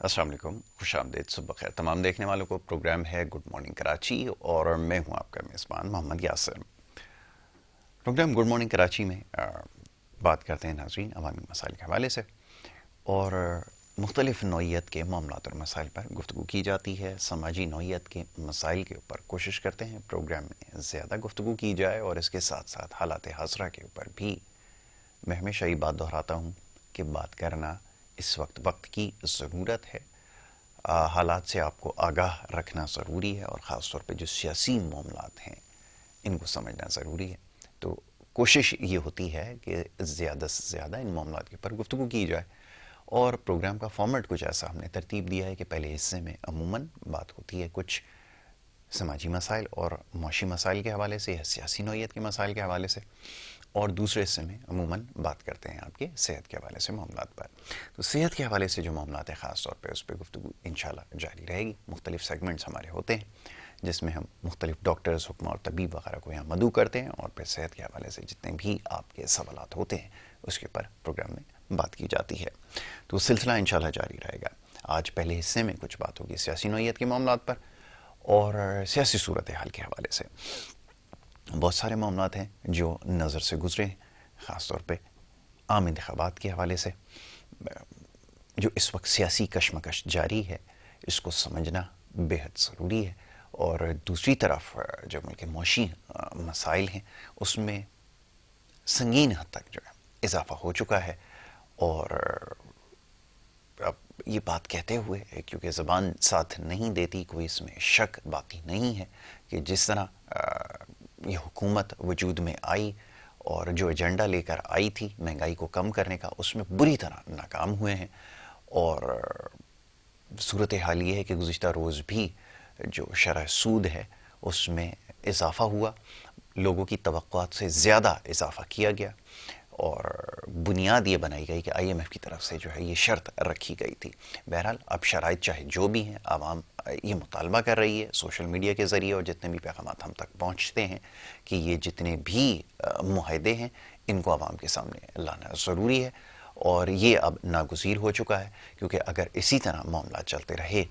السلام علیکم، خوش آمدید، صبح بخیر تمام دیکھنے والوں کو۔ پروگرام ہے گڈ مارننگ کراچی اور میں ہوں آپ کا میزبان Muhammad Yasir. Programme good morning Karachi میں بات کرتے ہیں ناظرین عوامی مسائل کے حوالے سے، اور مختلف نوعیت کے معاملات اور مسائل پر گفتگو کی جاتی ہے۔ سماجی نوعیت کے مسائل کے اوپر کوشش کرتے ہیں پروگرام میں زیادہ گفتگو کی جائے، اور اس کے ساتھ ساتھ حالات حاضرہ کے اوپر بھی میں ہمیشہ یہ بات دہراتا ہوں کہ بات کرنا اس وقت کی ضرورت ہے۔ حالات سے آپ کو آگاہ رکھنا ضروری ہے، اور خاص طور پہ جو سیاسی معاملات ہیں ان کو سمجھنا ضروری ہے۔ تو کوشش یہ ہوتی ہے کہ زیادہ سے زیادہ ان معاملات کے اوپر گفتگو کی جائے، اور پروگرام کا فارمیٹ کچھ ایسا ہم نے ترتیب دیا ہے کہ پہلے حصے میں عموماً بات ہوتی ہے کچھ سماجی مسائل اور معاشی مسائل کے حوالے سے یا سیاسی نوعیت کے مسائل کے حوالے سے، اور دوسرے حصے میں عموماً بات کرتے ہیں آپ کے صحت کے حوالے سے معاملات پر۔ تو صحت کے حوالے سے جو معاملات ہیں خاص طور پہ اس پہ گفتگو انشاءاللہ جاری رہے گی۔ مختلف سیگمنٹس ہمارے ہوتے ہیں جس میں ہم مختلف ڈاکٹرز، حکماء اور طبیب وغیرہ کو یہاں مدعو کرتے ہیں، اور پھر صحت کے حوالے سے جتنے بھی آپ کے سوالات ہوتے ہیں اس کے اوپر پروگرام میں بات کی جاتی ہے۔ تو سلسلہ انشاءاللہ جاری رہے گا۔ آج پہلے حصے میں کچھ بات ہوگی سیاسی نوعیت کے معاملات پر اور سیاسی صورتحال کے حوالے سے۔ بہت سارے معاملات ہیں جو نظر سے گزرے ہیں، خاص طور پہ عام انتخابات کے حوالے سے۔ جو اس وقت سیاسی کشمکش جاری ہے اس کو سمجھنا بہت ضروری ہے، اور دوسری طرف جو ملک کے معاشی مسائل ہیں اس میں سنگین حد تک جو ہے اضافہ ہو چکا ہے، اور اب یہ بات کہتے ہوئے کیونکہ زبان ساتھ نہیں دیتی، کوئی اس میں شک باقی نہیں ہے کہ جس طرح یہ حکومت وجود میں آئی اور جو ایجنڈا لے کر آئی تھی مہنگائی کو کم کرنے کا، اس میں بری طرح ناکام ہوئے ہیں، اور صورتحال یہ ہے کہ گزشتہ روز بھی جو شرح سود ہے اس میں اضافہ ہوا، لوگوں کی توقعات سے زیادہ اضافہ کیا گیا، اور بنیاد یہ بنائی گئی کہ آئی ایم ایف کی طرف سے جو ہے یہ شرط رکھی گئی تھی۔ بہرحال اب شرائط چاہے جو بھی ہیں، عوام یہ مطالبہ کر رہی ہے سوشل میڈیا کے ذریعے، اور جتنے بھی پیغامات ہم تک پہنچتے ہیں کہ یہ جتنے بھی معاہدے ہیں ان کو عوام کے سامنے لانا ضروری ہے، اور یہ اب ناگزیر ہو چکا ہے، کیونکہ اگر اسی طرح معاملات چلتے رہے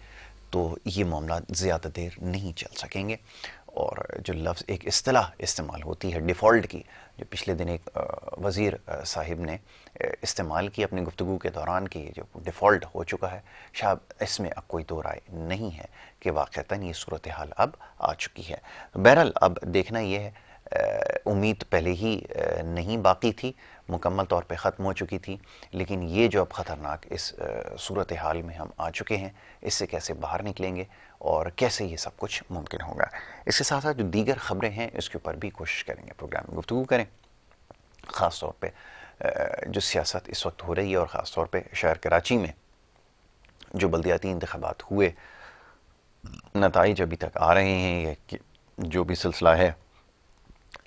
تو یہ معاملات زیادہ دیر نہیں چل سکیں گے۔ اور جو لفظ ایک اصطلاح استعمال ہوتی ہے ڈیفالٹ کی، جو پچھلے دن ایک وزیر صاحب نے استعمال کی اپنی گفتگو کے دوران کہ جو ڈیفالٹ ہو چکا ہے، شاید اس میں اب کوئی دو رائے نہیں ہے کہ واقعتاً یہ صورتحال اب آ چکی ہے۔ بہرحال اب دیکھنا یہ ہے، امید پہلے ہی نہیں باقی تھی، مکمل طور پہ ختم ہو چکی تھی، لیکن یہ جو اب خطرناک اس صورتحال میں ہم آ چکے ہیں، اس سے کیسے باہر نکلیں گے اور کیسے یہ سب کچھ ممکن ہوگا۔ اس کے ساتھ ساتھ جو دیگر خبریں ہیں اس کے اوپر بھی کوشش کریں گے پروگرام میں گفتگو کریں، خاص طور پہ جو سیاست اس وقت ہو رہی ہے، اور خاص طور پہ شہر کراچی میں جو بلدیاتی انتخابات ہوئے، نتائج ابھی تک آ رہے ہیں، یہ جو بھی سلسلہ ہے،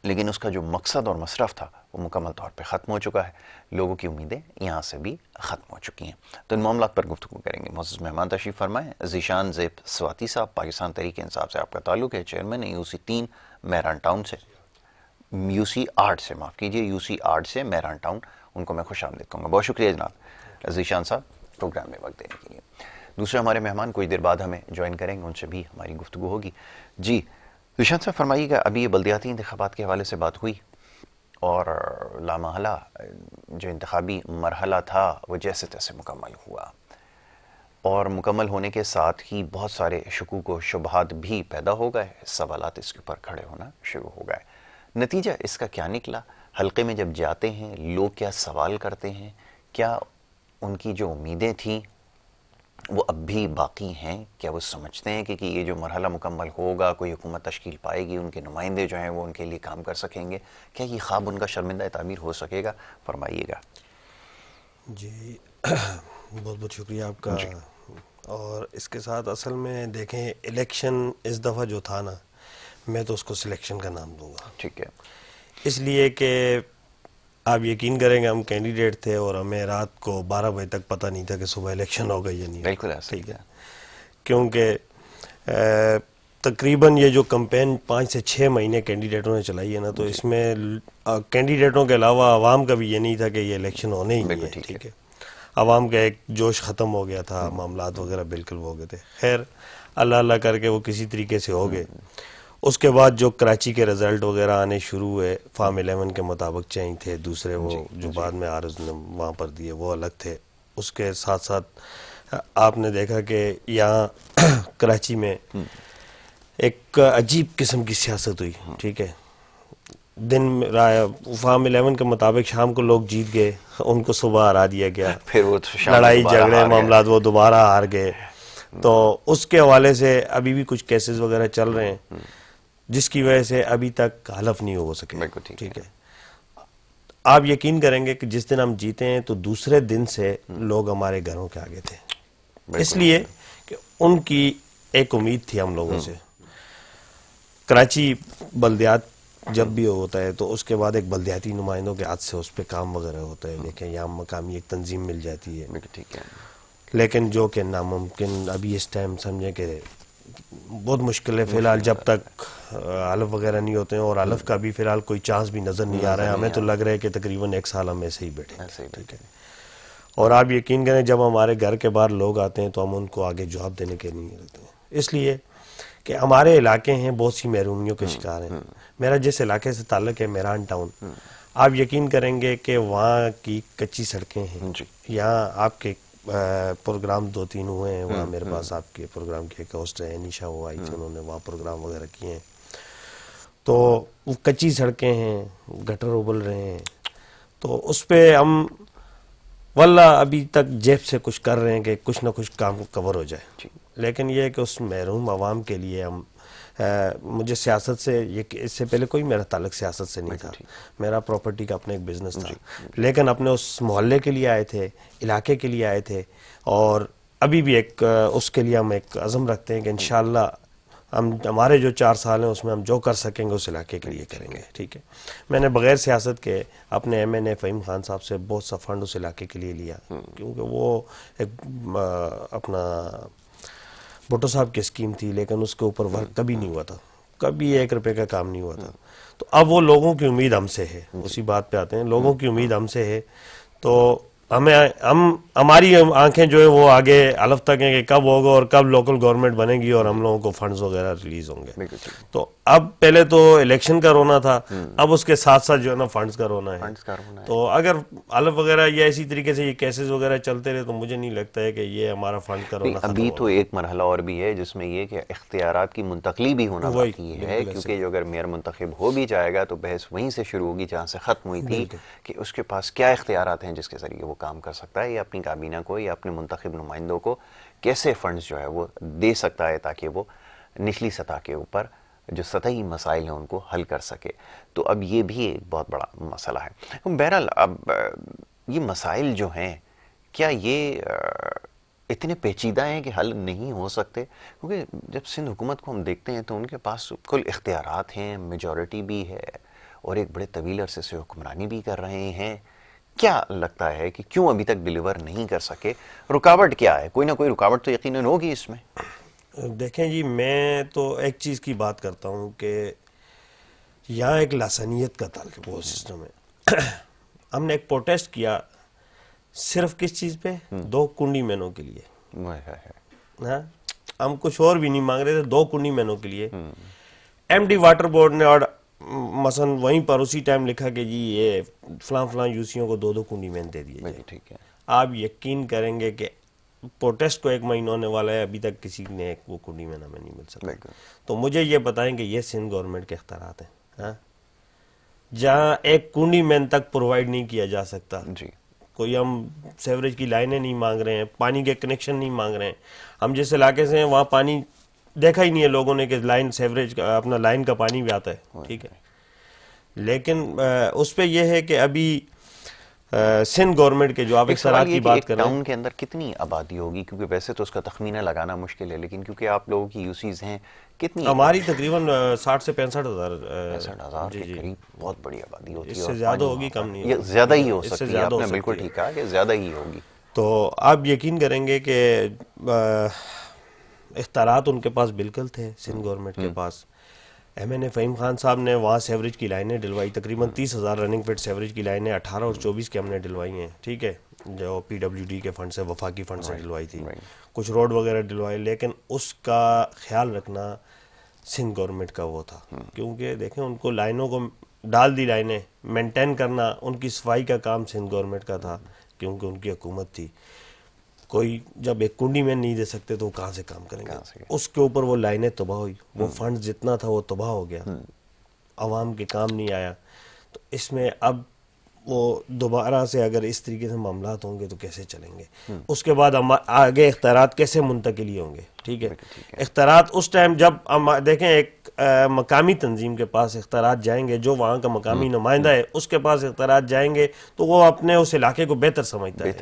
لیکن اس کا جو مقصد اور مصرف تھا وہ مکمل طور پہ ختم ہو چکا ہے، لوگوں کی امیدیں یہاں سے بھی ختم ہو چکی ہیں۔ تو ان معاملات پر گفتگو کریں گے۔ معزز مہمان تشریف فرمائیں، ذیشان زیب سواتی صاحب، پاکستان تحریک انصاف سے آپ کا تعلق ہے، chairman U C 3 Mehran town سے، یو سی 8 سے، معاف کیجیے، یو سی 8 سے مہران ٹاؤن، ان کو میں خوش آمدید کہوں گا۔ بہت شکریہ جناب ذیشان صاحب پروگرام میں وقت دینے کے لیے۔ دوسرے ہمارے مہمان کچھ دیر بعد ہمیں جوائن کریں گے، ان سے بھی ہماری گفتگو ہوگی۔ جی ذیشان صاحب فرمائیے گا، ابھی یہ بلدیاتی انتخابات کے حوالے سے بات ہوئی، اور لامحالہ جو انتخابی مرحلہ تھا وہ جیسے تیسے مکمل ہوا، اور مکمل ہونے کے ساتھ ہی بہت سارے شکوک و شبہات بھی پیدا ہو گئے، سوالات اس کے اوپر کھڑے ہونا شروع ہو گئے۔ نتیجہ اس کا کیا نکلا؟ حلقے میں جب جاتے ہیں لوگ کیا سوال کرتے ہیں؟ کیا ان کی جو امیدیں تھیں وہ اب بھی باقی ہیں؟ کیا وہ سمجھتے ہیں کہ یہ جو مرحلہ مکمل ہوگا کوئی حکومت تشکیل پائے گی، ان کے نمائندے جو ہیں وہ ان کے لیے کام کر سکیں گے؟ کیا یہ خواب ان کا شرمندہ تعبیر ہو سکے گا؟ فرمائیے گا۔ جی بہت بہت شکریہ آپ کا۔ جی اور اس کے ساتھ اصل میں دیکھیں الیکشن اس دفعہ جو تھا نا، میں تو اس کو سلیکشن کا نام دوں گا. ٹھیک ہے. اس لیے کہ آپ یقین کریں گے ہم کینڈیڈیٹ تھے اور ہمیں رات کو 12 بجے تک پتہ نہیں تھا کہ صبح الیکشن ہوگا یا نہیں. بالکل ایسا ٹھیک ہے. کیونکہ تقریباً یہ جو کمپین 5 سے 6 مہینے کینڈیڈیٹوں نے چلائی ہے نا، تو اس میں کینڈیڈیٹوں کے علاوہ عوام کا بھی یہ نہیں تھا کہ یہ الیکشن ہونے ہی نہیں ہے. ٹھیک ہے. عوام کا ایک جوش ختم ہو گیا تھا، معاملات وغیرہ بالکل ہو گئے تھے. خیر اللہ اللہ کر کے وہ کسی طریقے سے ہو گئے. اس کے بعد جو کراچی کے رزلٹ وغیرہ آنے شروع ہوئے، فارم 11 کے مطابق چینج تھے، دوسرے وہ جو بعد میں عارض نے وہاں پر دیے وہ الگ تھے. اس کے ساتھ ساتھ آپ نے دیکھا کہ یہاں کراچی میں ایک عجیب قسم کی سیاست ہوئی. ٹھیک ہے. دن فارم 11 کے مطابق شام کو لوگ جیت گئے، ان کو صبح ہرا دیا گیا، پھر وہ لڑائی جھگڑے معاملات وہ دوبارہ ہار گئے. تو اس کے حوالے سے ابھی بھی کچھ کیسز وغیرہ چل رہے ہیں جس کی وجہ سے ابھی تک حلف نہیں ہو سکے. ٹھیک ہے. آپ یقین کریں گے کہ جس دن ہم جیتے ہیں تو دوسرے دن سے لوگ ہمارے گھروں کے آگے تھے، اس لیے کہ ان کی ایک امید تھی ہم لوگوں سے. کراچی بلدیات جب بھی ہوتا ہے تو اس کے بعد ایک بلدیاتی نمائندوں کے ہاتھ سے اس پہ کام وغیرہ ہوتا ہے. دیکھیں یہاں مقامی ایک تنظیم مل جاتی ہے. ٹھیک ہے. لیکن جو کہ ناممکن ابھی اس ٹائم سمجھیں کہ بہت مشکل ہے. فی الحال جب تک حلف وغیرہ نہیں ہوتے ہیں، اور حلف کا بھی فی الحال کوئی چانس بھی نظر نہیں آ رہا ہے. ہمیں تو لگ رہا ہے کہ تقریباً 1 سال ہم ایسے ہی بیٹھیں. ٹھیک ہے. اور آپ یقین کریں جب ہمارے گھر کے باہر لوگ آتے ہیں تو ہم ان کو آگے جواب دینے کے نہیں رہتے ہیں، اس لیے کہ ہمارے علاقے ہیں بہت سی محرومیوں کے شکار ہیں. میرا جس علاقے سے تعلق ہے میران ٹاؤن، آپ یقین کریں گے کہ وہاں کی کچی سڑکیں ہیں. یہاں آپ کے پروگرام 2-3 ہوئے ہیں وہاں میرے پاس. آپ کے پروگرام کے ایک ہوسٹ ہے نیشا، وہ آئی تھی، انہوں نے وہاں پروگرام وغیرہ کیے ہیں. تو وہ کچی سڑکیں ہیں، گٹر ابل رہے ہیں. تو اس پہ ہم واللہ ابھی تک جیب سے کچھ کر رہے ہیں کہ کچھ نہ کچھ کام کور ہو جائے. لیکن یہ ہے کہ اس محروم عوام کے لیے ہم مجھے سیاست سے اس سے پہلے کوئی میرا تعلق سیاست سے نہیں تھا. میرا پراپرٹی کا اپنا ایک بزنس تھا. لیکن اپنے اس محلے کے لیے آئے تھے، علاقے کے لیے آئے تھے، اور ابھی بھی ایک اس کے لیے ہم ایک عزم رکھتے ہیں کہ انشاءاللہ ہمارے جو 4 سال ہیں اس میں ہم جو کر سکیں گے اس علاقے کے لیے کریں گے. ٹھیک ہے. میں نے بغیر سیاست کے اپنے MNA فہیم خان صاحب سے بہت سا فنڈ اس علاقے کے لیے لیا، کیونکہ وہ ایک اپنا بھٹو صاحب کی اسکیم تھی، لیکن اس کے اوپر ورک کبھی نہیں ہوا تھا، کبھی 1 روپے کا کام نہیں ہوا تھا. تو اب وہ لوگوں کی امید ہم سے ہے. اسی بات پہ آتے ہیں، لوگوں کی امید ہم سے ہے. تو ہماری آنکھیں جو ہے وہ آگے حلف تک ہیں کہ کب ہوگا اور کب لوکل گورنمنٹ بنے گی اور ہم لوگوں کو فنڈز وغیرہ ریلیز ہوں گے. تو اب پہلے تو الیکشن کا رونا تھا، اب اس کے ساتھ ساتھ جو ہے نا فنڈز کا رونا ہے. تو اگر حلف وغیرہ یا اسی طریقے سے یہ کیسز وغیرہ چلتے رہے تو مجھے نہیں لگتا ہے کہ یہ ہمارا فنڈ کا رونا ختم ہوگا. ابھی تو ایک مرحلہ اور بھی ہے جس میں یہ کہ اختیارات کی منتقلی بھی ہونا باقی ہے، کیونکہ جو اگر میئر منتخب ہو بھی جائے گا تو بحث وہیں سے شروع ہوگی جہاں سے ختم ہوئی تھی کہ اس کے پاس کیا اختیارات ہیں جس کے ذریعے وہ کام کر سکتا ہے، یا اپنی کابینہ کو یا اپنے منتخب نمائندوں کو کیسے فنڈز جو ہے وہ دے سکتا ہے تاکہ وہ نچلی سطح کے اوپر جو سطحی مسائل ہیں ان کو حل کر سکے. تو اب یہ بھی ایک بہت بڑا مسئلہ ہے. بہرحال اب یہ مسائل جو ہیں کیا یہ اتنے پیچیدہ ہیں کہ حل نہیں ہو سکتے؟ کیونکہ جب سندھ حکومت کو ہم دیکھتے ہیں تو ان کے پاس کل اختیارات ہیں، میجورٹی بھی ہے، اور ایک بڑے طویل عرصے سے حکمرانی بھی کر رہے ہیں. کیا لگتا ہے کہ کیوں ابھی تک ڈیلیور نہیں کر سکے؟ رکاوٹ کیا ہے؟ کوئی نہ کوئی رکاوٹ تو یقیناً ہوگی اس میں. دیکھیں جی، میں تو ایک چیز کی بات کرتا ہوں کہ یہاں ایک لاسانیت کا تعلق وہ سسٹم ہے. ہم نے ایک پروٹیسٹ کیا صرف کس چیز پہ؟ 2 کنڈی مینوں کے لیے. ہاں، ہم کچھ اور بھی نہیں مانگ رہے تھے، 2 کنڈی مینوں کے لیے. MD واٹر بورڈ نے اور مثلا وہیں پر اسی ٹائم لکھا کہ جی یہ فلاں فلاں یوسیوں کو 2 کنڈی مین دے دیے جائے. ٹھیک ہے. آپ یقین کریں گے کہ پروٹیسٹ کو 1 مہینہ ہونے والا ہے، ابھی تک کسی نے وہ کنڈی مین ہمیں نہیں مل سکتا. تو مجھے یہ بتائیں کہ یہ سندھ گورنمنٹ کے اختیارات ہیں جہاں 1 کنڈی مین تک پرووائڈ نہیں کیا جا سکتا. کوئی ہم سیوریج کی لائنیں نہیں مانگ رہے ہیں، پانی کے کنیکشن نہیں مانگ رہے ہیں. ہم جس علاقے سے ہیں وہاں پانی دیکھا ہی نہیں ہے لوگوں نے کہ لائن سیوریج کا اپنا لائن کا پانی بھی آتا ہے. ٹھیک ہے. لیکن اس پہ یہ ہے کہ ابھی سندھ گورنمنٹ کے جو آپ اختیارات کی بات کر رہے ہیں، ٹاؤن کے اندر کتنی آبادی ہوگی؟ کیونکہ ویسے تو اس کا تخمینہ لگانا مشکل ہے، لیکن کیونکہ آپ لوگوں کی یوسیز ہیں، کتنی؟ ہماری تقریباً 60 سے 65,000 65,000 کے قریب بہت بڑی آبادی ہوتی ہے، اس سے اور زیادہ پانی ہوگی، وہاں کم نہیں پر ہوگی، زیادہ ہی ہو اس سے سکتی ہے، زیادہ آپ ہو نے سکتی بالکل ہے۔ ٹھیک کہا کہ زیادہ ہی ہوگی۔ تو آپ یقین کریں گے کہ اختیارات ان کے پاس بالکل تھے سندھ گورنمنٹ کے پاس۔ ایم این اے فہیم خان صاحب نے وہاں سیوریج کی لائنیں ڈلوائی، تقریباً 30,000 رننگ فٹ سیوریج کی لائنیں 18 اور 24 کے ہم نے ڈلوائی ہیں، ٹھیک ہے، جو پی ڈبلیو ڈی کے فنڈ سے، وفاقی فنڈ سے ڈلوائی تھی، کچھ روڈ وغیرہ ڈلوائے، لیکن اس کا خیال رکھنا سندھ گورنمنٹ کا وہ تھا، کیونکہ دیکھیں ان کو لائنوں کو ڈال دی، لائنیں مینٹین کرنا، ان کی صفائی کا کام سندھ گورنمنٹ کا تھا، کیونکہ ان کی حکومت تھی۔ کوئی جب ایک کنڈی میں نہیں دے سکتے تو وہ کہاں سے کام کریں گے؟ اس کے اوپر وہ لائنیں تباہ ہوئی، وہ فنڈ جتنا تھا وہ تباہ ہو گیا، عوام کے کام نہیں آیا۔ تو اس میں اب وہ دوبارہ سے اگر اس طریقے سے معاملات ہوں گے تو کیسے چلیں گے؟ اس کے بعد آگے اختیارات کیسے منتقلی ہوں گے؟ ٹھیک ہے، اختیارات اس ٹائم جب دیکھیں ایک مقامی تنظیم کے پاس اختیارات جائیں گے، جو وہاں کا مقامی نمائندہ ہے اس کے پاس اختیارات جائیں گے تو وہ اپنے اس علاقے کو بہتر سمجھتا ہے،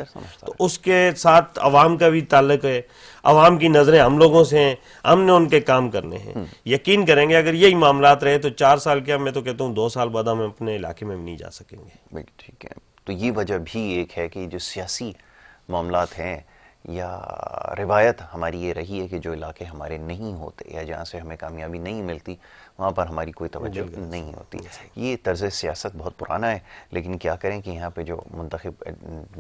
تو اس کے ساتھ عوام کا بھی تعلق ہے، عوام کی نظریں ہم لوگوں سے ہیں، ہم نے ان کے کام کرنے ہیں۔ یقین کریں گے اگر یہی معاملات رہے تو 4 سال کیا، میں تو کہتا ہوں 2 سال بعد ہم اپنے علاقے میں نہیں جا سکیں گے۔ ٹھیک ہے، تو یہ وجہ بھی ایک ہے کہ جو سیاسی معاملات ہیں یا روایت ہماری یہ رہی ہے کہ جو علاقے ہمارے نہیں ہوتے یا جہاں سے ہمیں کامیابی نہیں ملتی وہاں پر ہماری کوئی توجہ نہیں ہوتی۔ یہ طرز سیاست بہت پرانا ہے، لیکن کیا کریں کہ یہاں پہ جو منتخب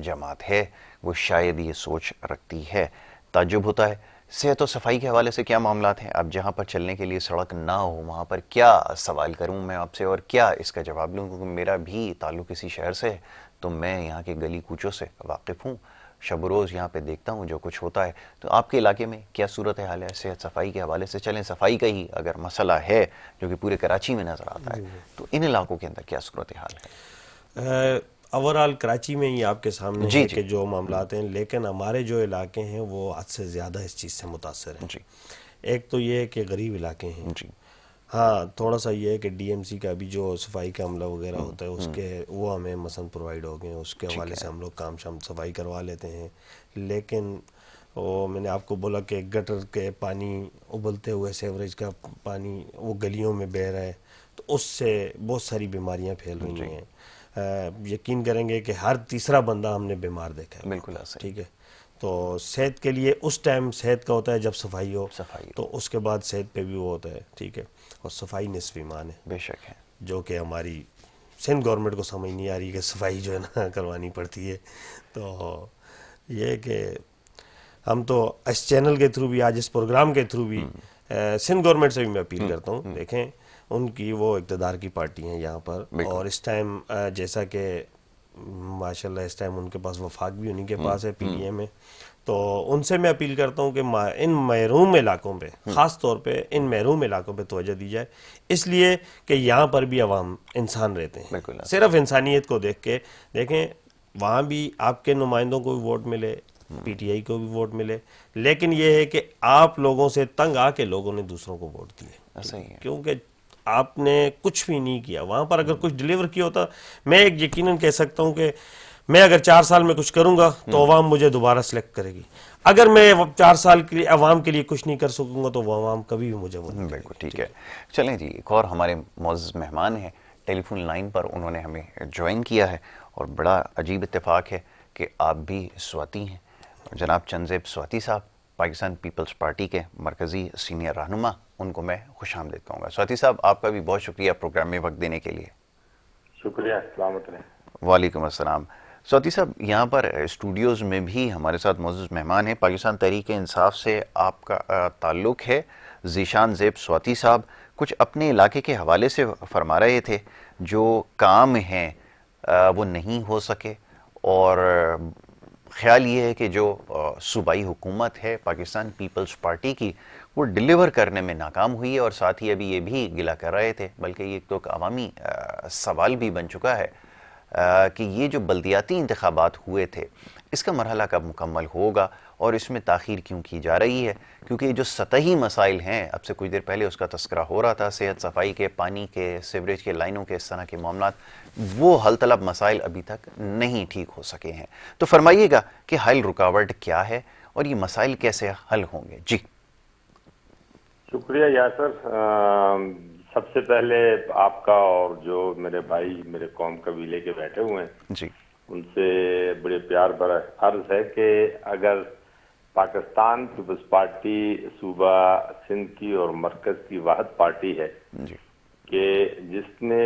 جماعت ہے وہ شاید یہ سوچ رکھتی ہے۔ تعجب ہوتا ہے صحت و صفائی کے حوالے سے کیا معاملات ہیں؟ اب جہاں پر چلنے کے لیے سڑک نہ ہو وہاں پر کیا سوال کروں میں آپ سے اور کیا اس کا جواب لوں؟ کیونکہ میرا بھی تعلق اسی شہر سے ہے تو میں یہاں کے گلی کوچوں سے واقف ہوں، شب و روز یہاں پہ دیکھتا ہوں جو کچھ ہوتا ہے۔ تو آپ کے علاقے میں کیا صورتحال ہے صحت صفائی کے حوالے سے؟ چلیں صفائی کا ہی اگر مسئلہ ہے جو کہ پورے کراچی میں نظر آتا ہے تو ان علاقوں کے اندر کیا صورتحال ہے؟ اوورآل کراچی میں ہی آپ کے سامنے ہے کہ جو معاملات ہیں، لیکن ہمارے جو علاقے ہیں وہ حد سے زیادہ اس چیز سے متاثر ہیں۔ ایک تو یہ ہے کہ غریب علاقے ہیں، ہاں تھوڑا سا یہ ہے کہ ڈی ایم سی کا بھی جو صفائی کا عملہ وغیرہ ہوتا ہے اس کے وہ ہمیں مثلا پرووائڈ ہو گئے ہیں، اس کے حوالے سے ہم لوگ کام شام صفائی کروا لیتے ہیں، لیکن وہ میں نے آپ کو بولا کہ گٹر کے پانی ابلتے ہوئے سیوریج کا پانی وہ گلیوں میں بہہ رہا ہے، تو اس سے بہت ساری بیماریاں پھیل رہی ہیں۔ یقین کریں گے کہ ہر تیسرا بندہ ہم نے بیمار دیکھا ہے، بالکل ایسا ٹھیک ہے۔ تو صحت کے لیے اس ٹائم صحت کا ہوتا ہے جب صفائی ہو، تو اس کے بعد صحت پہ بھی وہ ہوتا ہے، ٹھیک ہے۔ اور صفائی نصف ایمان ہے، بے شک ہے، جو کہ ہماری سندھ گورنمنٹ کو سمجھ نہیں آ رہی کہ صفائی جو ہے نا کروانی پڑتی ہے۔ تو یہ کہ ہم تو اس چینل کے تھرو بھی، آج اس پروگرام کے تھرو بھی سندھ گورنمنٹ سے بھی میں اپیل کرتا ہوں، دیکھیں ان کی وہ اقتدار کی پارٹی ہیں یہاں پر، اور اس ٹائم جیسا کہ ماشاءاللہ اس ٹائم ان کے پاس وفاق بھی انہی کے پاس ہے، پی ڈی ایم ہے، تو ان سے میں اپیل کرتا ہوں کہ ان محروم علاقوں پہ، خاص طور پہ ان محروم علاقوں پہ توجہ دی جائے، اس لیے کہ یہاں پر بھی عوام انسان رہتے ہیں، صرف انسانیت کو دیکھ کے دیکھیں، وہاں بھی آپ کے نمائندوں کو بھی ووٹ ملے، پی ٹی آئی کو بھی ووٹ ملے، لیکن یہ ہے کہ آپ لوگوں سے تنگ آ کے لوگوں نے دوسروں کو ووٹ دیے، کیونکہ آپ نے کچھ بھی نہیں کیا وہاں پر۔ اگر کچھ ڈیلیور کیا ہوتا، میں ایک یقیناً کہہ سکتا ہوں کہ میں اگر 4 سال میں کچھ کروں گا تو عوام مجھے دوبارہ سلیکٹ کرے گی، اگر میں 4 سال کے لیے عوام کے لیے کچھ نہیں کر سکوں گا تو وہ عوام کبھی بھی مجھے وہ نہیں کرے گی۔ بالکل ٹھیک ہے، چلیں جی، ایک اور ہمارے معزز مہمان ہیں ٹیلی فون لائن پر، انہوں نے ہمیں جوائن کیا ہے، اور بڑا عجیب اتفاق ہے کہ آپ بھی سواتی ہیں، جناب چنزیب سواتی صاحب، پاکستان پیپلز پارٹی کے مرکزی سینئر رہنما، ان کو میں خوش آمدید کہوں گا۔ سواتی صاحب آپ کا بھی بہت شکریہ پروگرام میں وقت دینے کے لیے۔ شکریہ، السلام علیکم۔ وعلیکم السلام۔ سواتی صاحب یہاں پر اسٹوڈیوز میں بھی ہمارے ساتھ معزز مہمان ہیں، پاکستان تحریک انصاف سے آپ کا تعلق ہے، ذیشان زیب سواتی صاحب کچھ اپنے علاقے کے حوالے سے فرما رہے تھے، جو کام ہیں وہ نہیں ہو سکے، اور خیال یہ ہے کہ جو صوبائی حکومت ہے پاکستان پیپلز پارٹی کی وہ ڈیلیور کرنے میں ناکام ہوئی ہے، اور ساتھ ہی ابھی یہ بھی گلہ کر رہے تھے، بلکہ یہ ایک تو عوامی سوال بھی بن چکا ہے کہ یہ جو بلدیاتی انتخابات ہوئے تھے اس کا مرحلہ کب مکمل ہوگا، اور اس میں تاخیر کیوں کی جا رہی ہے؟ کیونکہ یہ جو سطحی مسائل ہیں، اب سے کچھ دیر پہلے اس کا تذکرہ ہو رہا تھا، صحت، صفائی کے، پانی کے، سیوریج کے لائنوں کے، اس طرح کے معاملات، وہ حل طلب مسائل ابھی تک نہیں ٹھیک ہو سکے ہیں۔ تو فرمائیے گا کہ حل رکاوٹ کیا ہے اور یہ مسائل کیسے حل ہوں گے؟ جی شکریہ یاسر، سب سے پہلے آپ کا اور جو میرے بھائی میرے قوم قبیلے کے بیٹھے ہوئے ہیں جی ان سے بڑے پیار بھرا عرض ہے کہ اگر پاکستان پیپلز پارٹی صوبہ سندھ کی اور مرکز کی واحد پارٹی ہے جی کہ جس نے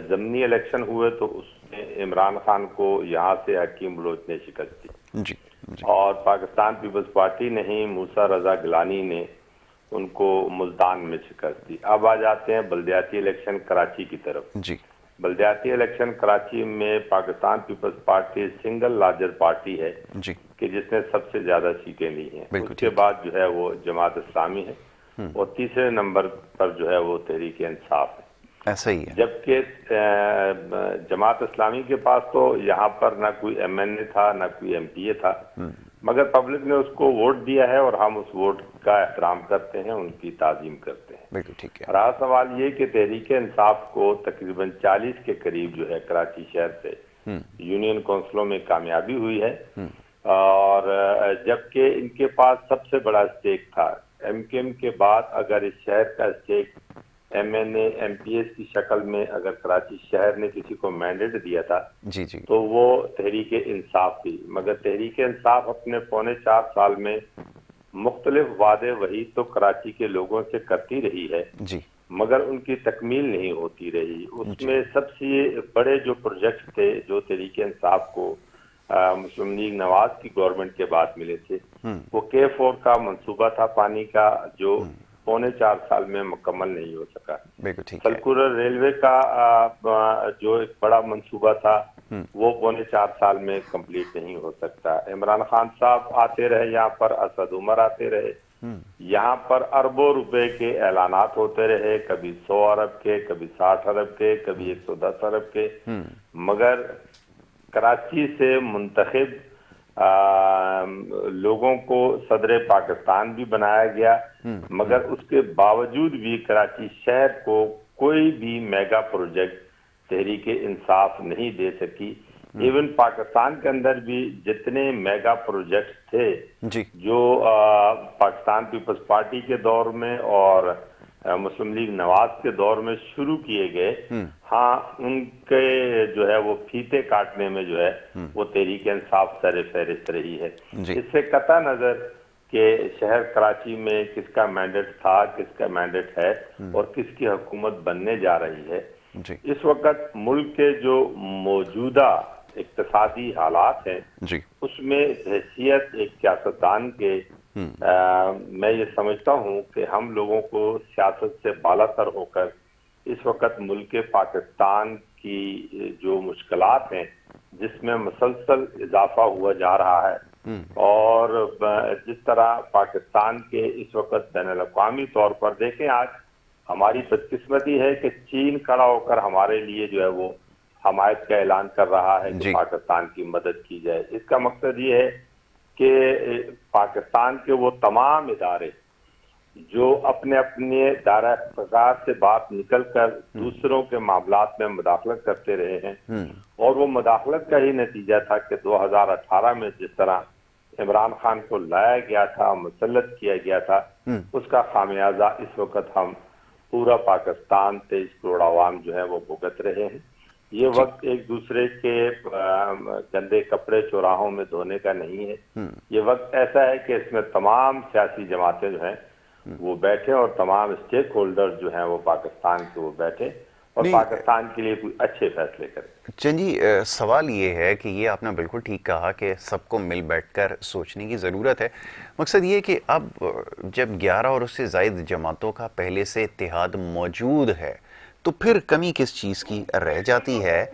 ضمنی الیکشن ہوئے تو اس نے عمران خان کو یہاں سے حکیم بلوچ نے شکست دی، جی جی اور پاکستان پیپلز پارٹی نے ہی موسیٰ رضا گیلانی نے ان کو ملتان میں شکست دی۔ اب آ جاتے ہیں بلدیاتی الیکشن کراچی کی طرف۔ جی بلدیاتی الیکشن کراچی میں Pakistan Peoples Party single larger party ہے جی کہ جس نے سب سے زیادہ سیٹیں لی ہیں، بالکل اس کے بعد جو ہے وہ جماعت اسلامی ہے، اور تیسرے نمبر پر جو ہے وہ تحریک انصاف ہے۔ ایسا ہی ہے۔ جبکہ جماعت اسلامی کے پاس تو یہاں پر نہ کوئی ایم این اے تھا نہ کوئی ایم پی اے تھا، مگر پبلک نے اس کو ووٹ دیا ہے اور ہم اس ووٹ کا احترام کرتے ہیں، ان کی تعظیم کرتے ہیں۔ بالکل ٹھیک ہے۔ رہا سوال یہ کہ تحریک انصاف کو تقریباً 40 کے قریب جو ہے کراچی شہر سے یونین کونسلوں میں کامیابی ہوئی ہے، اور جبکہ ان کے پاس سب سے بڑا اسٹیک تھا۔ ایم کیو ایم کے بعد اگر اس شہر کا stake M N A M P S کی شکل میں اگر کراچی شہر نے کسی کو مینڈیٹ دیا تھا جی جی تو وہ تحریک انصاف تھی، مگر تحریک انصاف اپنے پونے 4 سال میں مختلف وعدے وہی تو کراچی کے لوگوں سے کرتی رہی ہے، جی مگر ان کی تکمیل نہیں ہوتی رہی۔ اس میں سب سے بڑے جو پروجیکٹ تھے جو تحریک انصاف کو مسلم لیگ نواز کی گورنمنٹ کے بعد ملے تھے، وہ K4 کا منصوبہ تھا پانی کا، جو پونے 4 سال میں مکمل نہیں ہو سکا۔ بالکل ٹھیک ہے۔ سلکورر ریلوے کا جو ایک بڑا منصوبہ تھا وہ پونے 4 سال میں کمپلیٹ نہیں ہو سکتا۔ عمران خان صاحب آتے رہے یہاں پر، اسد عمر آتے رہے، یہاں پر اربوں روپے کے اعلانات ہوتے رہے، کبھی 100 ارب کے، کبھی 60 ارب کے، کبھی 110 ارب کے، مگر کراچی سے منتخب لوگوں کو صدر پاکستان بھی بنایا گیا، مگر اس کے باوجود بھی کراچی شہر کو کوئی بھی میگا پروجیکٹ تحریک انصاف نہیں دے سکی۔ ایون پاکستان کے اندر بھی جتنے میگا پروجیکٹس تھے جی جو پاکستان پیپلز پارٹی کے دور میں اور مسلم لیگ نواز کے دور میں شروع کیے گئے، ہاں ان کے جو ہے وہ پھیتے کاٹنے میں جو ہے وہ تحریک انصاف سر فہرست رہی ہے۔ اس سے قطع نظر کہ شہر کراچی میں کس کا مینڈیٹ تھا، کس کا مینڈیٹ ہے اور کس کی حکومت بننے جا رہی ہے، جی اس وقت ملک کے جو موجودہ اقتصادی حالات ہیں جی اس میں حیثیت ایک سیاستدان کے میں یہ سمجھتا ہوں کہ ہم لوگوں کو سیاست سے بالا تر ہو کر اس وقت ملک پاکستان کی جو مشکلات ہیں جس میں مسلسل اضافہ ہوا جا رہا ہے، اور جس طرح پاکستان کے اس وقت بین الاقوامی طور پر دیکھیں، آج ہماری بدقسمتی ہے کہ چین کھڑا ہو کر ہمارے لیے جو ہے وہ حمایت کا اعلان کر رہا ہے کہ پاکستان کی مدد کی جائے۔ اس کا مقصد یہ ہے کہ پاکستان کے وہ تمام ادارے جو اپنے دائرہ اختیار سے بات نکل کر دوسروں کے معاملات میں مداخلت کرتے رہے ہیں، اور وہ مداخلت کا ہی نتیجہ تھا کہ 2018 میں جس طرح عمران خان کو لایا گیا تھا، مسلط کیا گیا تھا، اس کا خامیازہ اس وقت ہم پورا پاکستان 23 کروڑ عوام جو ہے وہ بھگت رہے ہیں۔ یہ وقت ایک دوسرے کے گندے کپڑے چوراہوں میں دھونے کا نہیں ہے، یہ وقت ایسا ہے کہ اس میں تمام سیاسی جماعتیں جو ہیں وہ بیٹھے اور تمام اسٹیک ہولڈر جو ہیں وہ پاکستان کے وہ بیٹھے اور پاکستان کے لیے کوئی اچھے فیصلے کریں۔ چند جی، سوال یہ ہے کہ یہ آپ نے بالکل ٹھیک کہا کہ سب کو مل بیٹھ کر سوچنے کی ضرورت ہے۔ مقصد یہ کہ اب جب 11 اور اس سے زائد جماعتوں کا پہلے سے اتحاد موجود ہے تو پھر کمی کس چیز کی رہ جاتی ہے؟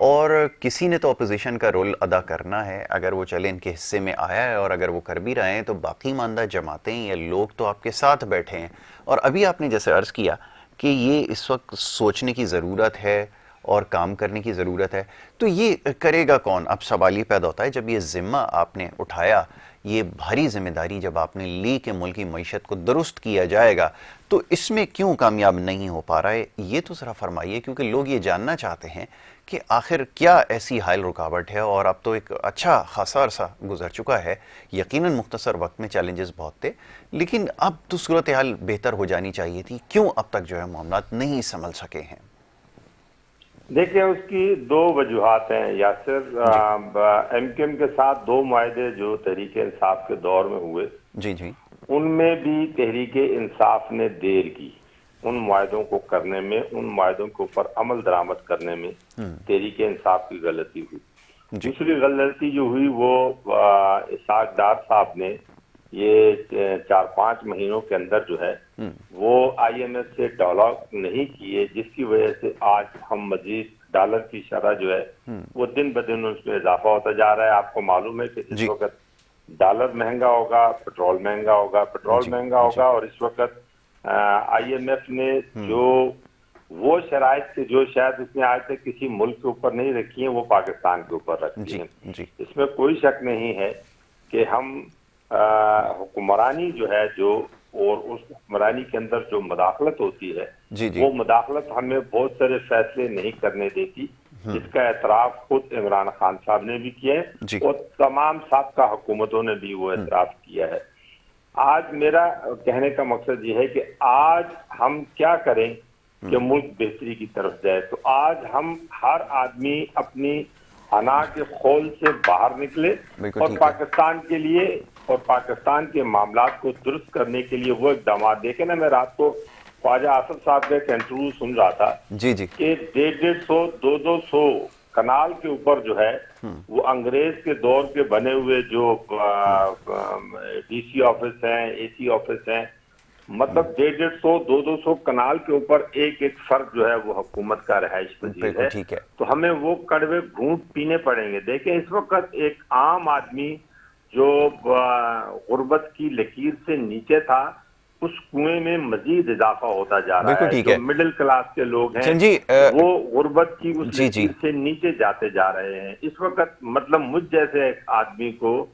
اور کسی نے تو اپوزیشن کا رول ادا کرنا ہے، اگر وہ چلے ان کے حصے میں آیا ہے، اور اگر وہ کر بھی رہے ہیں تو باقی ماندہ جماعتیں یا لوگ تو آپ کے ساتھ بیٹھے ہیں۔ اور ابھی آپ نے جیسے عرض کیا کہ یہ اس وقت سوچنے کی ضرورت ہے اور کام کرنے کی ضرورت ہے، تو یہ کرے گا کون؟ اب سوال یہ پیدا ہوتا ہے جب یہ ذمہ آپ نے اٹھایا، یہ بھاری ذمہ داری جب آپ نے لی کہ ملک کی معیشت کو درست کیا جائے گا، تو اس میں کیوں کامیاب نہیں ہو پا رہا ہے؟ یہ تو ذرا فرمائیے، کیونکہ لوگ یہ جاننا چاہتے ہیں کہ آخر کیا ایسی حائل رکاوٹ ہے، اور اب تو ایک اچھا خاصا عرصہ گزر چکا ہے، یقیناً مختصر وقت میں چیلنجز بہت تھے، لیکن اب تو صورتحال بہتر ہو جانی چاہیے تھی، کیوں اب تک جو ہے معاملات نہیں سنبھل سکے ہیں؟ دیکھیں، اس کی دو وجوہات ہیں یاسر. ایم کیو ایم کے ساتھ 2 معاہدے جو تحریک انصاف کے دور میں ہوئے، جی جی ان میں بھی تحریک انصاف نے دیر کی ان معاہدوں کو کرنے میں، ان معاہدوں کے اوپر عمل درآمد کرنے میں تحریک انصاف کی غلطی ہوئی. دوسری غلطی جو ہوئی وہ اسحاق ڈار صاحب نے یہ 4-5 مہینوں کے اندر جو ہے وہ آئی ایم ایف سے ڈالر نہیں کیے، جس کی وجہ سے آج ہم مزید ڈالر کی شرح جو ہے وہ دن بدن اس میں اضافہ ہوتا جا رہا ہے. آپ کو معلوم ہے کہ اس وقت ڈالر مہنگا ہوگا، پیٹرول مہنگا ہوگا، اور اس وقت آئی ایم ایف نے جو وہ شرائط سے جو شاید اس نے آج تک کسی ملک کے اوپر نہیں رکھی ہیں، وہ پاکستان کے اوپر رکھی ہیں. اس میں کوئی شک نہیں ہے کہ ہم حکمرانی جو ہے جو، اور اس حکمرانی کے اندر جو مداخلت ہوتی ہے وہ مداخلت ہمیں بہت سارے فیصلے نہیں کرنے دیتی، جس کا اعتراف خود عمران خان صاحب نے بھی کیا ہے اور تمام سابقہ حکومتوں نے بھی وہ اعتراف کیا ہے. آج میرا کہنے کا مقصد یہ ہے کہ آج ہم کیا کریں کہ ملک بہتری کی طرف جائے. تو آج ہم ہر آدمی اپنی انا کے خول سے باہر نکلے اور پاکستان کے لیے اور پاکستان کے معاملات کو درست کرنے کے لیے وہ اقدامات. دیکھیں نا، میں رات کو خواجہ آصف صاحب کا ایک انٹرویو سن رہا تھا کہ 150-200 کنال کے اوپر جو ہے وہ انگریز کے دور کے بنے ہوئے جو ڈی سی آفس ہیں، اے سی آفس ہیں، مطلب 150-200 کنال کے اوپر ایک فرد جو ہے وہ حکومت کا رہائش پذیر ہے. تو ہمیں وہ کڑوے گھونٹ پینے پڑیں گے. دیکھیں، اس وقت ایک عام آدمی جو غربت کی لکیر سے نیچے تھا، اس کنویں میں مزید اضافہ ہوتا جا رہا ہے. جو مڈل کلاس کے لوگ ہیں وہ غربت کی اس لکیر سے نیچے جاتے جا رہے ہیں. اس وقت مطلب مجھ جیسے ایک آدمی کو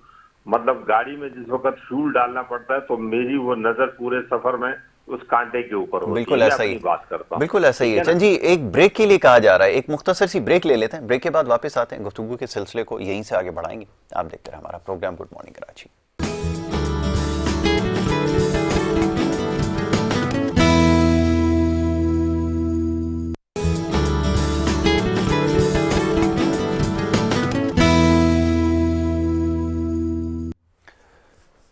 مطلب گاڑی میں جس وقت فیول ڈالنا پڑتا ہے تو میری وہ نظر پورے سفر میں اس کانٹے کے اوپر ہوتی ہے. بالکل ایسا ہی ہے، بالکل ایسا ہی ہے. چند جی، ایک بریک کے لیے کہا جا رہا ہے، ایک مختصر سی بریک لے لیتے ہیں، بریک کے بعد واپس آتے ہیں، گفتگو کے سلسلے کو یہیں سے آگے بڑھائیں گے. آپ دیکھتے رہیں ہمارا program good morning Karachi.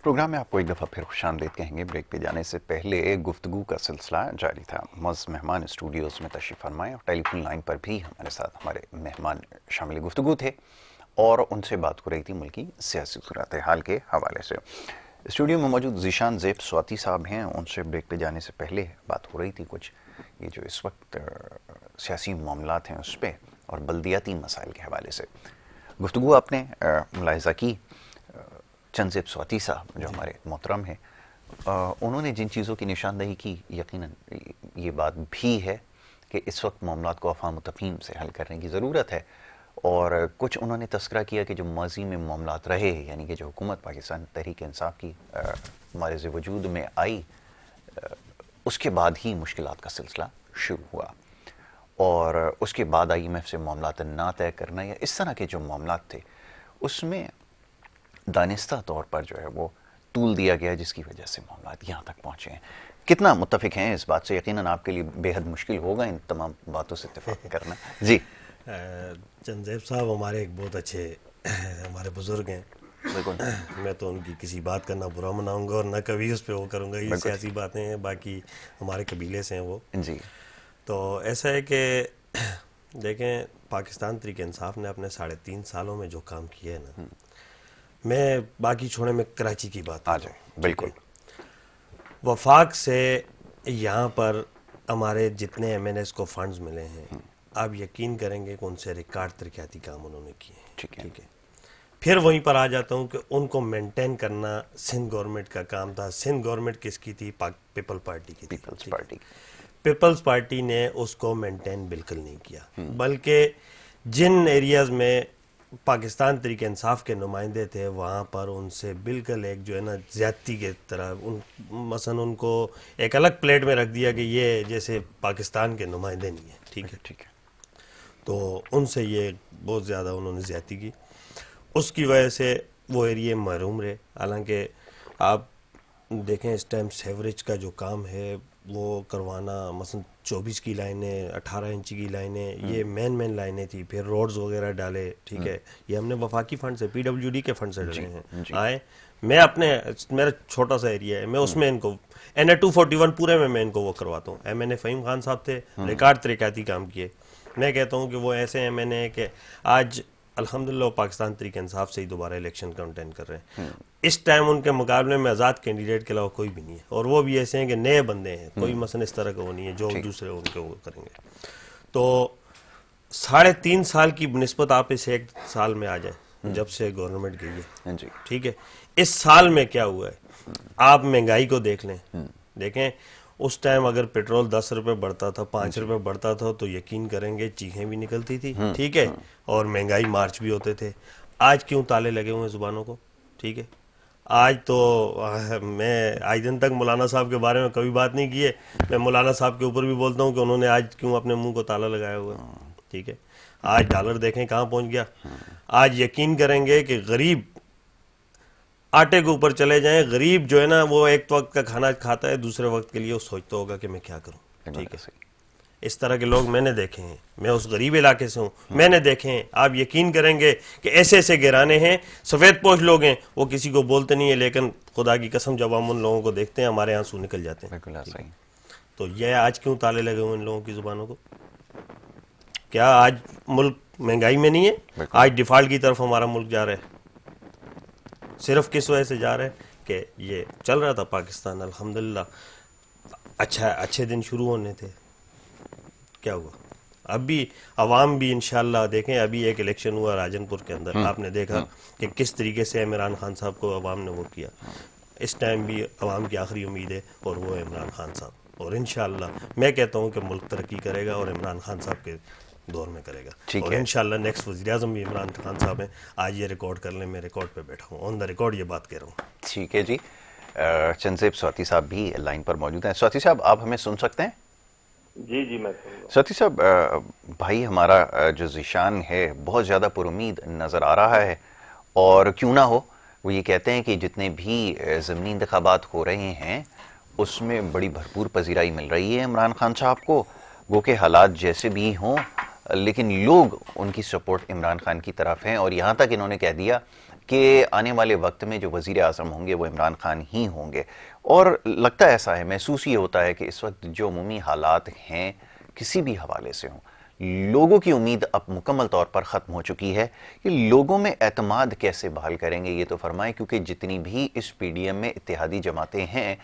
Program میں آپ کو ایک دفعہ پھر خوش آمدید کہیں گے. بریک پہ جانے سے پہلے گفتگو کا سلسلہ جاری تھا. معزز مہمان اسٹوڈیوز میں تشریف فرمائے اور ٹیلی فون لائن پر بھی ہمارے ساتھ ہمارے مہمان شامل گفتگو تھے اور ان سے بات ہو رہی تھی ملکی سیاسی صورتحال کے حوالے سے. اسٹوڈیو میں موجود ذیشان زیب سواتی صاحب ہیں. ان سے بریک پہ جانے سے پہلے بات ہو رہی تھی کچھ یہ جو اس وقت سیاسی معاملات ہیں اس پہ اور بلدیاتی مسائل کے حوالے سے گفتگو آپ نے ملاحظہ کی. چند زیب سواتی صاحب جو ہمارے محترم ہیں، انہوں نے جن چیزوں کی نشاندہی کی، یقیناً یہ بات بھی ہے کہ اس وقت معاملات کو افہام و تفہیم سے حل کرنے کی ضرورت ہے. اور کچھ انہوں نے تذکرہ کیا کہ جو ماضی میں معاملات رہے، یعنی کہ جو حکومت پاکستان تحریک انصاف کی معرض وجود میں آئی، اس کے بعد ہی مشکلات کا سلسلہ شروع ہوا اور اس کے بعد آئی ایم ایف سے معاملات نہ طے کرنا یا اس طرح کے جو معاملات تھے اس میں دانستہ طور پر جو ہے وہ طول دیا گیا، جس کی وجہ سے معاملات یہاں تک پہنچے ہیں. کتنا متفق ہیں اس بات سے؟ یقیناً آپ کے لیے بے حد مشکل ہوگا ان تمام باتوں سے اتفاق کرنا. جی چند زیب صاحب ہمارے ایک بہت اچھے ہمارے بزرگ ہیں. میں تو ان کی کسی بات کا نہ برا مناؤں گا اور نہ کبھی اس پہ وہ کروں گا. یہ سیاسی باتیں ہیں، باقی ہمارے قبیلے سے ہیں وہ. جی تو ایسا ہے کہ دیکھیں، پاکستان تحریک انصاف نے اپنے 3.5 سالوں میں جو کام کیا ہے نا، میں باقی چھوڑے میں کراچی کی بات آ جائیں. بالکل وفاق سے یہاں پر ہمارے جتنے ایم این ایس کو فنڈز ملے ہیں، آپ یقین کریں گے کہ ان سے ریکارڈ ترقیاتی کام انہوں نے کیے ہیں. ٹھیک ہے. پھر وہیں پر آ جاتا ہوں کہ ان کو مینٹین کرنا سندھ گورنمنٹ کا کام تھا. سندھ گورنمنٹ کس کی تھی؟ پیپل پارٹی کی. پیپلز پارٹی نے اس کو مینٹین بالکل نہیں کیا، بلکہ جن ایریاز میں پاکستان تحریک انصاف کے نمائندے تھے وہاں پر ان سے بالکل ایک جو ہے نا زیادتی کے طرح مثلا ان کو ایک الگ پلیٹ میں رکھ دیا کہ یہ جیسے پاکستان کے نمائندے نہیں ہیں، ٹھیک ہے، ٹھیک ہے. تو ان سے یہ بہت زیادہ انہوں نے زیادتی کی، اس کی وجہ سے وہ ایریے محروم رہے. حالانکہ آپ دیکھیں اس ٹائم سیوریج کا جو کام ہے وہ کروانا، مثلا 24 کی لائنیں، 18 انچ کی لائنیں، یہ مین لائنیں تھی، پھر روڈز وغیرہ ڈالے، ٹھیک ہے، یہ ہم نے وفاقی فنڈ سے، پی ڈبلیو ڈی کے فنڈ سے ڈالے ہیں. آئے میں اپنے، میرا چھوٹا سا ایریا ہے، میں اس میں ان کو این اے 241 پورے میں ان کو وہ کرواتا ہوں. ایم این اے فہیم خان صاحب تھے، ریکارڈ ترقیاتی کام کیے. میں کہتا ہوں کہ وہ ایسے ایم این اے کہ آج الحمدللہ پاکستان تحریک انصاف سے ہی دوبارہ الیکشن کنٹینڈ کر رہے ہیں. اس ٹائم ان کے مقابلے میں آزاد کینڈیڈیٹ کے علاوہ کوئی بھی نہیں ہے، اور وہ بھی ایسے ہیں کہ نئے بندے ہیں، کوئی مثلا اس طرح کا وہ نہیں ہے جو دوسرے ان کے وہ کریں گے. تو 3.5 سال کی بنسبت آپ اس ایک سال میں آ جائیں جب سے گورنمنٹ گئی ہے، ٹھیک ہے، اس سال میں کیا ہوا ہے. آپ مہنگائی کو دیکھ لیں، دیکھیں اس ٹائم اگر پیٹرول 10 روپے بڑھتا تھا، 5 روپے بڑھتا تھا تو یقین کریں گے چیخیں بھی نکلتی تھی، ٹھیک ہے، اور مہنگائی مارچ بھی ہوتے تھے. آج کیوں تالے لگے ہوئے ہیں زبانوں کو، ٹھیک ہے. آج تو میں آج دن تک مولانا صاحب کے بارے میں کبھی بات نہیں کی ہے، میں مولانا صاحب کے اوپر بھی بولتا ہوں کہ انہوں نے آج کیوں اپنے منہ کو تالا لگایا ہوا ہے، ٹھیک ہے. آج ڈالر دیکھیں کہاں پہنچ گیا. آج یقین کریں گے کہ غریب آٹے کے اوپر چلے جائیں، غریب جو ہے نا وہ ایک وقت کا کھانا کھاتا ہے، دوسرے وقت کے لیے وہ سوچتا ہوگا کہ میں کیا کروں، ٹھیک ہے. اس طرح کے لوگ میں نے دیکھے ہیں، میں اس غریب علاقے سے ہوں، میں نے دیکھے ہیں. آپ یقین کریں گے کہ ایسے ایسے گرانے ہیں، سفید پوش لوگ ہیں، وہ کسی کو بولتے نہیں ہیں، لیکن خدا کی قسم جب ہم ان لوگوں کو دیکھتے ہیں ہمارے آنسو نکل جاتے ہیں. تو یہ آج کیوں تالے لگے ہوئے ان لوگوں کی زبانوں کو؟ کیا آج ملک مہنگائی میں نہیں ہے؟ آج ڈیفالٹ کی طرف ہمارا ملک جا رہا ہے. صرف کس وجہ سے جا رہا ہے کہ یہ چل رہا تھا پاکستان الحمدللہ، اچھے دن شروع ہونے تھے. کیا ہوا؟ اب بھی عوام بھی انشاءاللہ دیکھیں، ابھی ایک الیکشن ہوا راجن پور کے اندر، آپ نے دیکھا کہ کس طریقے سے عمران خان صاحب کو عوام نے وہ کیا. اس ٹائم بھی عوام کی آخری امید ہے اور وہ عمران خان صاحب، اور انشاءاللہ میں کہتا ہوں کہ ملک ترقی کرے گا اور عمران خان صاحب کے دور میں کرے گا، اور انشاءاللہ نیکسٹ وزیر اعظم بھی عمران خان صاحب ہیں. آج یہ ریکارڈ کر لیں، میں ریکارڈ پہ بیٹھا ہوں، آن دا ریکارڈ یہ بات کہہ رہا ہوں. ٹھیک ہے جی. چنزیب سواتی صاحب بھی لائن پر موجود ہیں. سواتی صاحب آپ ہمیں سن سکتے ہیں؟ جی میں سن رہا ہوں. سواتی صاحب، بھائی ہمارا جو ذیشان ہے بہت زیادہ پر امید نظر آ رہا ہے، اور کیوں نہ ہو. وہ یہ کہتے ہیں کہ جتنے بھی ضمنی انتخابات ہو رہے ہیں اس میں بڑی بھرپور پذیرائی مل رہی ہے عمران خان صاحب کو، گو کہ حالات جیسے بھی ہوں لیکن لوگ ان کی سپورٹ عمران خان کی طرف ہیں. اور یہاں تک انہوں نے کہہ دیا کہ آنے والے وقت میں جو وزیر اعظم ہوں گے وہ عمران خان ہی ہوں گے. اور لگتا ایسا ہے، محسوس یہ ہوتا ہے کہ اس وقت جو عمومی حالات ہیں کسی بھی حوالے سے ہوں، لوگوں کی امید اب مکمل طور پر ختم ہو چکی ہے. کہ لوگوں میں اعتماد کیسے بحال کریں گے یہ تو فرمائیں، کیونکہ جتنی بھی اس پی ڈی ایم میں اتحادی جماعتیں ہیں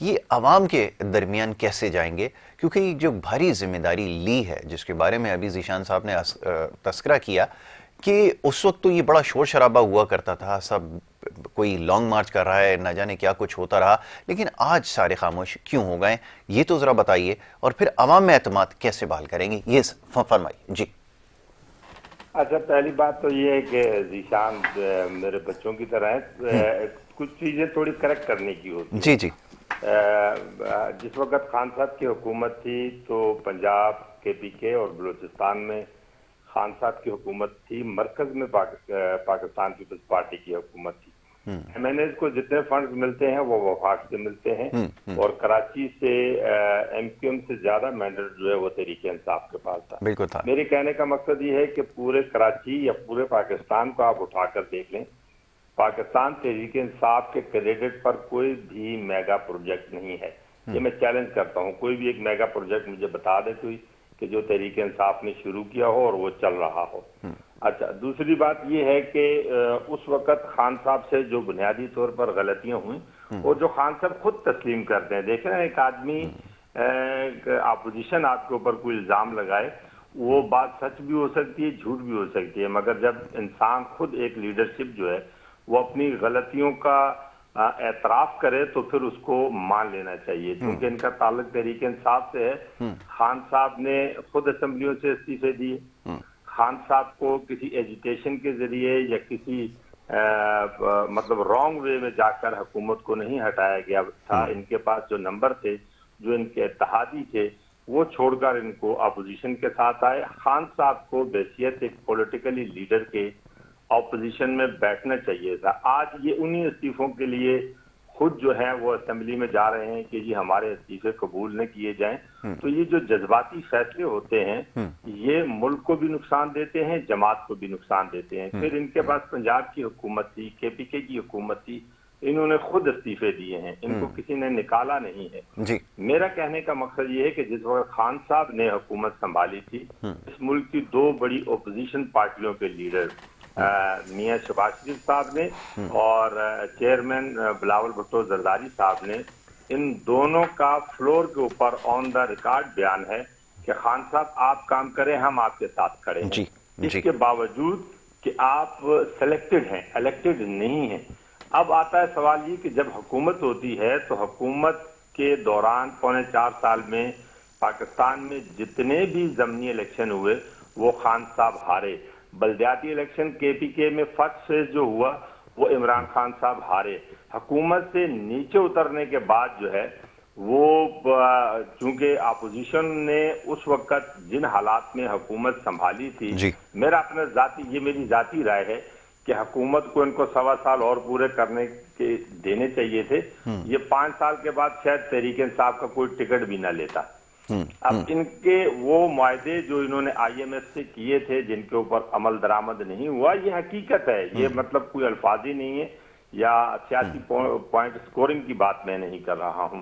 یہ عوام کے درمیان کیسے جائیں گے، کیونکہ یہ جو بھاری ذمہ داری لی ہے جس کے بارے میں ابھی ذیشان صاحب نے تذکرہ کیا کہ اس وقت تو یہ بڑا شور شرابہ ہوا کرتا تھا، سب کوئی لانگ مارچ کر رہا ہے، نہ جانے کیا کچھ ہوتا رہا، لیکن آج سارے خاموش کیوں ہو گئے؟ یہ تو ذرا بتائیے، اور پھر عوام میں اعتماد کیسے بحال کریں گے یہ فرمائیے جی. اچھا، پہلی بات تو یہ ہے کہ ذیشان میرے بچوں کی طرح ہے، کچھ چیزیں تھوڑی کریکٹ کرنے کی ہوتی ہیں. جی جس وقت خان صاحب کی حکومت تھی تو پنجاب کے پی کے اور بلوچستان میں خان صاحب کی حکومت تھی، مرکز میں پاکستان پیپلز پارٹی کی حکومت تھی. ایم این ایز کو جتنے فنڈز ملتے ہیں وہ وفاق سے ملتے ہیں، اور کراچی سے ایم کیو ایم سے زیادہ مینڈیٹ جو ہے وہ تحریک انصاف کے پاس تھا. بالکل تھا. میرے کہنے کا مقصد یہ ہے کہ پورے کراچی یا پورے پاکستان کو آپ اٹھا کر دیکھ لیں، پاکستان تحریک انصاف کے کریڈٹ پر کوئی بھی میگا پروجیکٹ نہیں ہے. یہ میں چیلنج کرتا ہوں، کوئی بھی ایک میگا پروجیکٹ مجھے بتا دے کوئی کہ جو تحریک انصاف نے شروع کیا ہو اور وہ چل رہا ہو. اچھا، دوسری بات یہ ہے کہ اس وقت خان صاحب سے جو بنیادی طور پر غلطیاں ہوئیں اور جو خان صاحب خود تسلیم کرتے ہیں، دیکھیں نا ایک آدمی اپوزیشن آپ کے اوپر کوئی الزام لگائے، وہ بات سچ بھی ہو سکتی ہے، جھوٹ بھی ہو سکتی ہے، مگر جب انسان خود ایک لیڈرشپ جو ہے وہ اپنی غلطیوں کا اعتراف کرے تو پھر اس کو مان لینا چاہیے. کیونکہ ان کا تعلق تحریک انصاف سے ہے. خان صاحب نے خود اسمبلیوں سے استعفے دیے، خان صاحب کو کسی ایجیٹیشن کے ذریعے یا کسی مطلب رانگ وے میں جا کر حکومت کو نہیں ہٹایا گیا تھا. ان کے پاس جو نمبر تھے، جو ان کے اتحادی تھے، وہ چھوڑ کر ان کو اپوزیشن کے ساتھ آئے. خان صاحب کو بحیثیت ایک پولیٹیکلی لیڈر کے اپوزیشن میں بیٹھنا چاہیے تھا. آج یہ انہی استعفوں کے لیے خود جو ہے وہ اسمبلی میں جا رہے ہیں کہ جی ہمارے استعفے قبول نہ کیے جائیں. تو یہ جو جذباتی فیصلے ہوتے ہیں یہ ملک کو بھی نقصان دیتے ہیں، جماعت کو بھی نقصان دیتے ہیں. پھر ان کے پاس پنجاب کی حکومت تھی، KPK کی حکومت تھی، انہوں نے خود استعفے دیے ہیں، ان کو کسی نے نکالا نہیں ہے. جی میرا کہنے کا مقصد یہ ہے کہ جس وقت خان صاحب نے حکومت سنبھالی تھی، اس ملک کی دو بڑی اپوزیشن پارٹیوں کے لیڈر میاں شہباز شریف صاحب نے اور چیئرمین بلاول بھٹو زرداری صاحب نے، ان دونوں کا فلور کے اوپر آن دا ریکارڈ بیان ہے کہ خان صاحب آپ کام کریں، ہم آپ کے ساتھ کھڑے ہیں. اس کے باوجود کہ آپ سلیکٹڈ ہیں، الیکٹڈ نہیں ہیں. اب آتا ہے سوال یہ کہ جب حکومت ہوتی ہے تو حکومت کے دوران 4.25 سال میں پاکستان میں جتنے بھی ضمنی الیکشن ہوئے وہ خان صاحب ہارے. بلدیاتی الیکشن KPK میں فرسٹ فیز جو ہوا وہ عمران خان صاحب ہارے. حکومت سے نیچے اترنے کے بعد جو ہے وہ چونکہ اپوزیشن نے اس وقت جن حالات میں حکومت سنبھالی تھی، میرا اپنا یہ میری ذاتی رائے ہے کہ حکومت کو ان کو 1.25 سال اور پورے کرنے کے دینے چاہیے تھے. یہ 5 سال کے بعد شاید تحریک انصاف کا کوئی ٹکٹ بھی نہ لیتا. اب ان کے وہ معاہدے جو انہوں نے IMF سے کیے تھے جن کے اوپر عمل درآمد نہیں ہوا، یہ حقیقت ہے، یہ مطلب کوئی الفاظ ہی نہیں ہے یا سیاسی پوائنٹ سکورنگ کی بات میں نہیں کر رہا ہوں.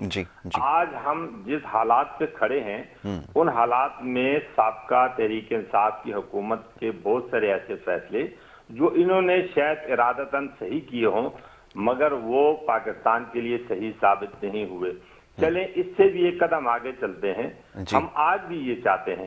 آج ہم جس حالات پہ کھڑے ہیں ان حالات میں سابقہ تحریک انصاف کی حکومت کے بہت سارے ایسے فیصلے جو انہوں نے شاید ارادتاً صحیح کیے ہوں مگر وہ پاکستان کے لیے صحیح ثابت نہیں ہوئے. چلیں اس سے بھی ایک قدم آگے چلتے ہیں. ہم آج بھی یہ چاہتے ہیں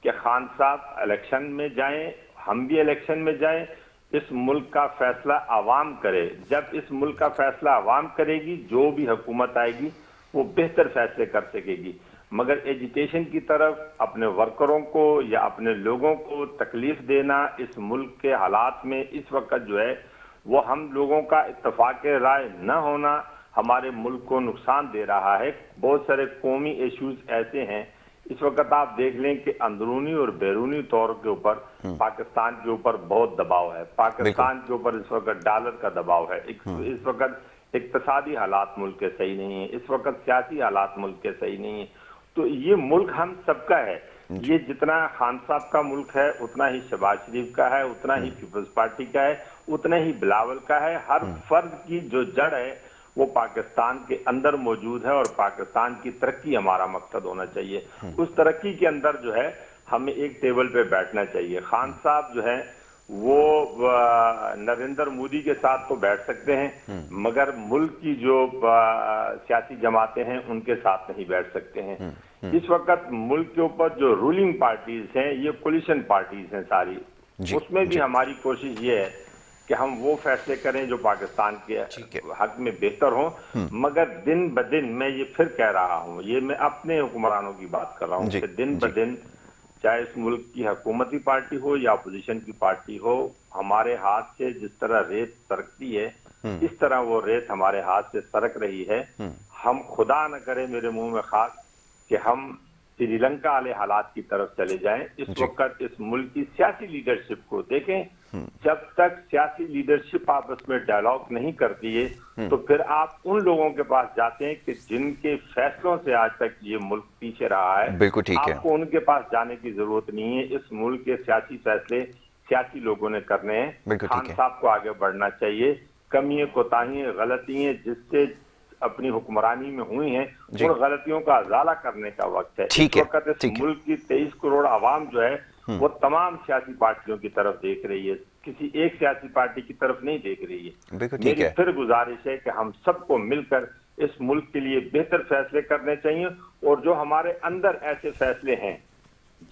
کہ خان صاحب الیکشن میں جائیں، ہم بھی الیکشن میں جائیں، اس ملک کا فیصلہ عوام کرے. جب اس ملک کا فیصلہ عوام کرے گی جو بھی حکومت آئے گی وہ بہتر فیصلے کر سکے گی. مگر ایجیٹیشن کی طرف اپنے ورکروں کو یا اپنے لوگوں کو تکلیف دینا اس ملک کے حالات میں اس وقت جو ہے وہ ہم لوگوں کا اتفاق رائے نہ ہونا ہمارے ملک کو نقصان دے رہا ہے. بہت سارے قومی ایشوز ایسے ہیں اس وقت آپ دیکھ لیں کہ اندرونی اور بیرونی طور کے اوپر پاکستان کے اوپر بہت دباؤ ہے. پاکستان کے اوپر اس وقت ڈالر کا دباؤ ہے. اس وقت اقتصادی حالات ملک کے صحیح نہیں ہیں، اس وقت سیاسی حالات ملک کے صحیح نہیں ہیں. تو یہ ملک ہم سب کا ہے. یہ جتنا خان صاحب کا ملک ہے اتنا ہی شہباز شریف کا ہے، اتنا ہی پیپلز پارٹی کا ہے، اتنا ہی بلاول کا ہے. ہر فرد کی جو جڑ ہے وہ پاکستان کے اندر موجود ہے اور پاکستان کی ترقی ہمارا مقصد ہونا چاہیے. اس ترقی کے اندر جو ہے ہمیں ایک ٹیبل پہ بیٹھنا چاہیے. خان صاحب جو ہے وہ نریندر مودی کے ساتھ تو بیٹھ سکتے ہیں مگر ملک کی جو سیاسی جماعتیں ہیں ان کے ساتھ نہیں بیٹھ سکتے ہیں. اس وقت ملک کے اوپر جو رولنگ پارٹیز ہیں یہ کولیشن پارٹیز ہیں ساری. اس میں بھی ہماری کوشش یہ ہے کہ ہم وہ فیصلے کریں جو پاکستان کے حق میں بہتر ہوں. مگر دن بدن میں یہ پھر کہہ رہا ہوں، یہ میں اپنے حکمرانوں کی بات کر رہا ہوں کہ دن بدن چاہے اس ملک کی حکومتی پارٹی ہو یا اپوزیشن کی پارٹی ہو، ہمارے ہاتھ سے جس طرح ریت سرکتی ہے اس طرح وہ ریت ہمارے ہاتھ سے سرک رہی ہے. ہم خدا نہ کرے میرے منہ میں خاک کہ ہم سری لنکا والے حالات کی طرف چلے جائیں. اس وقت اس ملک کی سیاسی لیڈرشپ کو دیکھیں، جب تک سیاسی لیڈرشپ آپس میں ڈائلاگ نہیں کرتی ہے تو پھر آپ ان لوگوں کے پاس جاتے ہیں کہ جن کے فیصلوں سے آج تک یہ ملک پیچھے رہا ہے. بالکل ٹھیک ہے. آپ کو ان کے پاس جانے کی ضرورت نہیں ہے. اس ملک کے سیاسی فیصلے سیاسی لوگوں نے کرنے ہیں. خان صاحب کو آگے بڑھنا چاہیے. کمیاں کوتاہیاں غلطیاں جس سے اپنی حکمرانی میں ہوئی ہیں ان غلطیوں کا ازالہ کرنے کا وقت ہے. اس وقت اس ملک کی 23 کروڑ عوام جو ہے وہ تمام سیاسی پارٹیوں کی طرف دیکھ رہی ہے، کسی ایک سیاسی پارٹی کی طرف نہیں دیکھ رہی ہے. میری پھر گزارش ہے کہ ہم سب کو مل کر اس ملک کے لیے بہتر فیصلے کرنے چاہیے اور جو ہمارے اندر ایسے فیصلے ہیں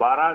12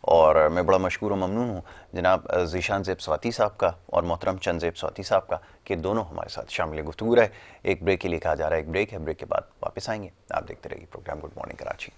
اور میں بڑا مشکور و ممنون ہوں جناب ذیشان زیب سواتی صاحب کا اور محترم چند زیب سواتی صاحب کا کہ دونوں ہمارے ساتھ شامل گفتگو رہے. ایک بریک کے لیے کہا جا رہا ہے, ایک بریک ہے, بریک کے بعد واپس آئیں گے. آپ دیکھتے رہیے پروگرام گڈ مارننگ کراچی.